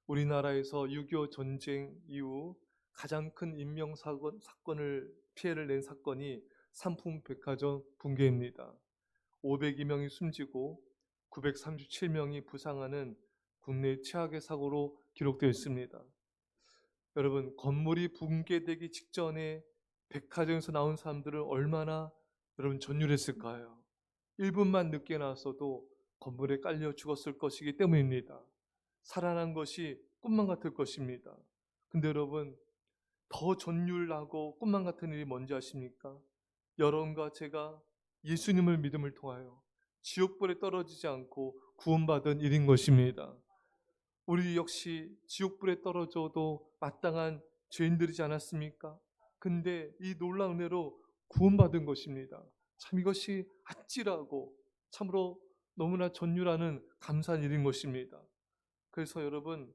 우리나라에서 6.25 전쟁 이후 가장 큰 사건을 피해를 낸 사건이 삼풍백화점 붕괴입니다. 502명이 숨지고 937명이 부상하는 국내 최악의 사고로 기록되어 있습니다. 여러분, 건물이 붕괴되기 직전에 백화점에서 나온 사람들은 얼마나 여러분 전율했을까요? 1분만 늦게 나왔어도 건물에 깔려 죽었을 것이기 때문입니다. 살아난 것이 꿈만 같을 것입니다. 근데 여러분, 더 전율하고 꿈만 같은 일이 뭔지 아십니까? 여러분과 제가 예수님을 믿음을 통하여 지옥불에 떨어지지 않고 구원받은 일인 것입니다. 우리 역시 지옥불에 떨어져도 마땅한 죄인들이지 않았습니까? 근데 이 놀라운 은혜로 구원받은 것입니다. 참 이것이 아찔하고 참으로 너무나 전율하는 감사한 일인 것입니다. 그래서 여러분,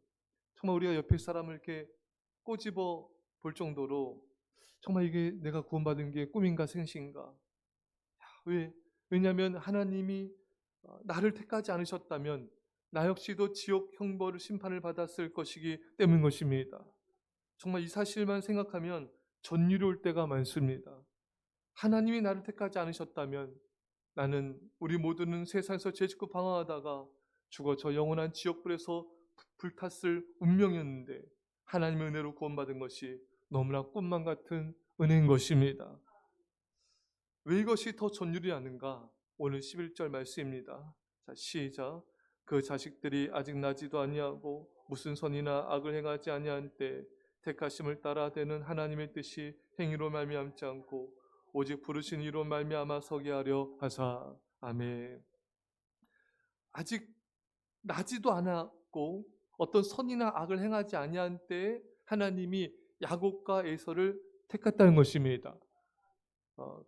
정말 우리가 옆에 사람을 이렇게 꼬집어 볼 정도로 정말 이게 내가 구원받은 게 꿈인가 생시인가? 왜냐하면 하나님이 나를 택하지 않으셨다면 나 역시도 지옥 형벌을 심판을 받았을 것이기 때문인 것입니다. 정말 이 사실만 생각하면 전율이 올 때가 많습니다. 하나님이 나를 택하지 않으셨다면 우리 모두는 세상에서 죄짓고 방황하다가 죽어 저 영원한 지옥불에서 불탔을 운명이었는데 하나님의 은혜로 구원받은 것이 너무나 꿈만 같은 은혜인 것입니다. 왜 이것이 더 전율이 나는가? 오늘 11절 말씀입니다. 자, 시작. 그 자식들이 아직 나지도 아니하고 무슨 선이나 악을 행하지 아니한 때 택하심을 따라 되는 하나님의 뜻이 행위로 말미암지 않고 오직 부르신 이로 말미암아 서게 하려 하사. 아멘. 아직 나지도 않았고 어떤 선이나 악을 행하지 아니한 때에 하나님이 야곱과 에서를 택했다는 것입니다.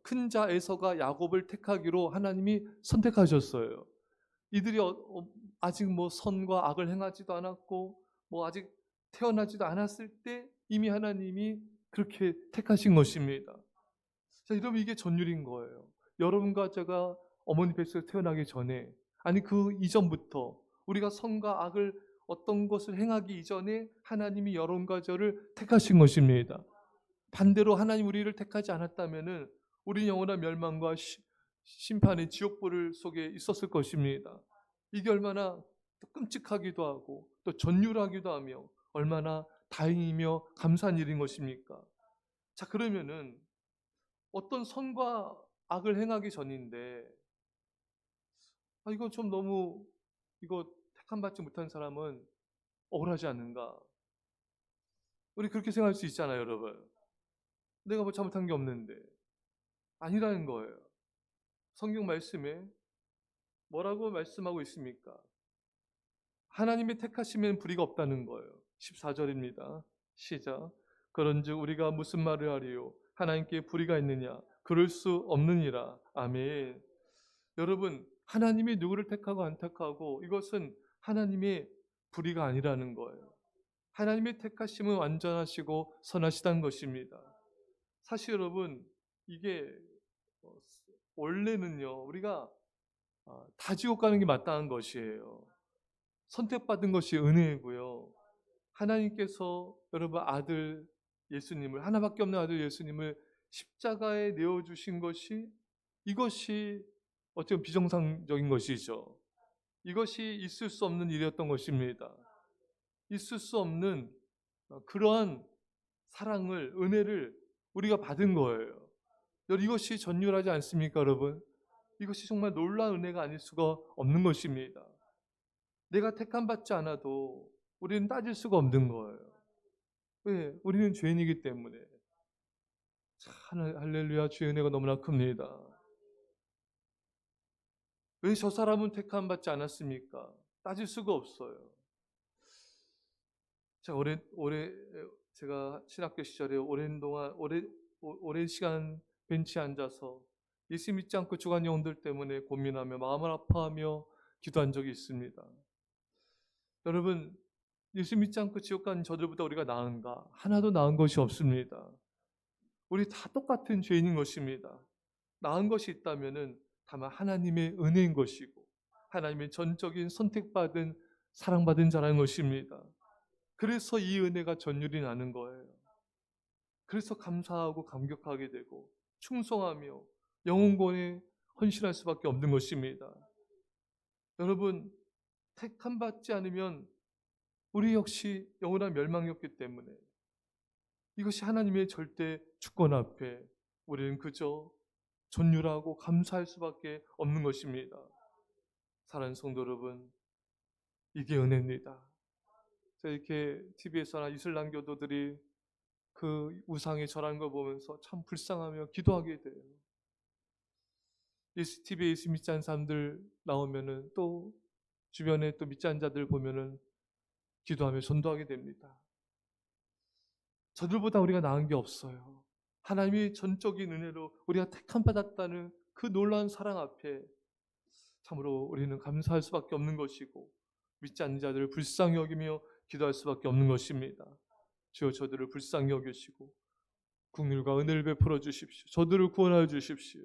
큰 자 에서가 야곱을 택하기로 하나님이 선택하셨어요. 이들이 아직 선과 악을 행하지도 않았고 아직 태어나지도 않았을 때 이미 하나님이 그렇게 택하신 것입니다. 자, 여러분, 이게 전율인 거예요. 여러분과 제가 어머니 뱃속에 태어나기 전에, 아니 그 이전부터 우리가 선과 악을 어떤 것을 행하기 이전에 하나님이 여러분과 저를 택하신 것입니다. 반대로 하나님 우리를 택하지 않았다면은 우리 영원한 멸망과 심판의 지옥불 속에 있었을 것입니다. 이게 얼마나 또 끔찍하기도 하고 또 전율하기도 하며 얼마나 다행이며 감사한 일인 것입니까? 자, 그러면은 어떤 선과 악을 행하기 전인데 이거 좀 너무 이거 택함 받지 못한 사람은 억울하지 않는가? 우리 그렇게 생각할 수 있잖아요, 여러분. 내가 잘못한 게 없는데. 아니라는 거예요. 성경 말씀에 뭐라고 말씀하고 있습니까? 하나님의 택하시면 불의가 없다는 거예요. 14절입니다. 시작. 그런즉 우리가 무슨 말을 하리요? 하나님께 불의가 있느냐? 그럴 수 없느니라. 아멘. 여러분, 하나님이 누구를 택하고 안 택하고 이것은 하나님의 불의가 아니라는 거예요. 하나님의 택하심은 완전하시고 선하시다는 것입니다. 사실 여러분, 이게 원래는요, 우리가 다 지옥 가는 게 마땅한 것이에요. 선택받은 것이 은혜이고요. 하나님께서 여러분 아들 예수님을, 하나밖에 없는 아들 예수님을 십자가에 내어주신 것이, 이것이 어쩌면 비정상적인 것이죠. 이것이 있을 수 없는 일이었던 것입니다. 있을 수 없는 그러한 사랑을, 은혜를 우리가 받은 거예요. 이것이 전율하지 않습니까, 여러분? 이것이 정말 놀라운 은혜가 아닐 수가 없는 것입니다. 내가 택함 받지 않아도 우리는 따질 수가 없는 거예요. 왜? 우리는 죄인이기 때문에. 참, 할렐루야, 주의 은혜가 너무나 큽니다. 왜 저 사람은 택함 받지 않았습니까? 따질 수가 없어요. 제가 신학교 시절에 오랜 시간 벤치에 앉아서 예수 믿지 않고 죽은 영혼들 때문에 고민하며 마음을 아파하며 기도한 적이 있습니다. 여러분, 예수 믿지 않고 지옥 간 저들보다 우리가 나은가? 하나도 나은 것이 없습니다. 우리 다 똑같은 죄인인 것입니다. 나은 것이 있다면은 다만 하나님의 은혜인 것이고 하나님의 전적인 선택받은 사랑받은 자라는 것입니다. 그래서 이 은혜가 전율이 나는 거예요. 그래서 감사하고 감격하게 되고 충성하며 영혼권에 헌신할 수밖에 없는 것입니다. 여러분, 택함 받지 않으면 우리 역시 영원한 멸망이었기 때문에 이것이 하나님의 절대 주권 앞에 우리는 그저 존율하고 감사할 수밖에 없는 것입니다. 사랑하는 성도 여러분, 이게 은혜입니다. 이렇게 TV에서나 이슬람 교도들이 그 우상에 절하는 거 보면서 참 불쌍하며 기도하게 돼요. TV에 예수 믿지 않는 사람들 나오면은 또 주변에 또 믿지 않는 자들 보면은 기도하며 전도하게 됩니다. 저들보다 우리가 나은 게 없어요. 하나님이 전적인 은혜로 우리가 택함 받았다는 그 놀라운 사랑 앞에 참으로 우리는 감사할 수밖에 없는 것이고 믿지 않는 자들을 불쌍히 여기며 기도할 수밖에 없는 것입니다. 주여 저들을 불쌍히 여기시고 긍휼과 은혜를 베풀어 주십시오. 저들을 구원하여 주십시오.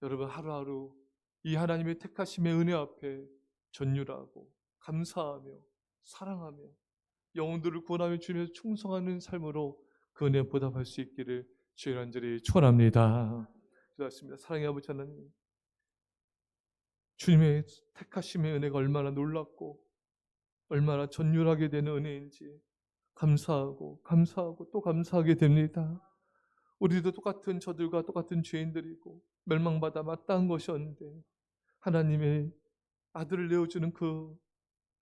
여러분, 하루하루 이 하나님의 택하심의 은혜 앞에 전율하고 감사하며 사랑하며 영혼들을 구원하며 주님의 충성하는 삶으로 그 은혜에 보답할 수 있기를 주의 간절히 축원합니다. 기도하겠습니다. 사랑의 아버지 하나님, 주님의 택하심의 은혜가 얼마나 놀랍고 얼마나 전율하게 되는 은혜인지 감사하고 또 감사하게 됩니다. 우리도 똑같은 저들과 똑같은 죄인들이고 멸망받아 마땅한 것이었는데 하나님의 아들을 내어주는 그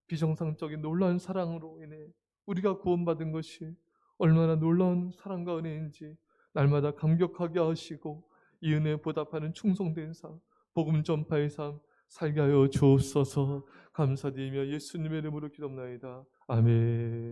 비정상적인 놀라운 사랑으로 인해 우리가 구원받은 것이 얼마나 놀라운 사랑과 은혜인지 날마다 감격하게 하시고 이 은혜에 보답하는 충성된 삶, 복음 전파의 삶 살게 하여 주옵소서. 감사드리며 예수님의 이름으로 기도합나이다. 아멘.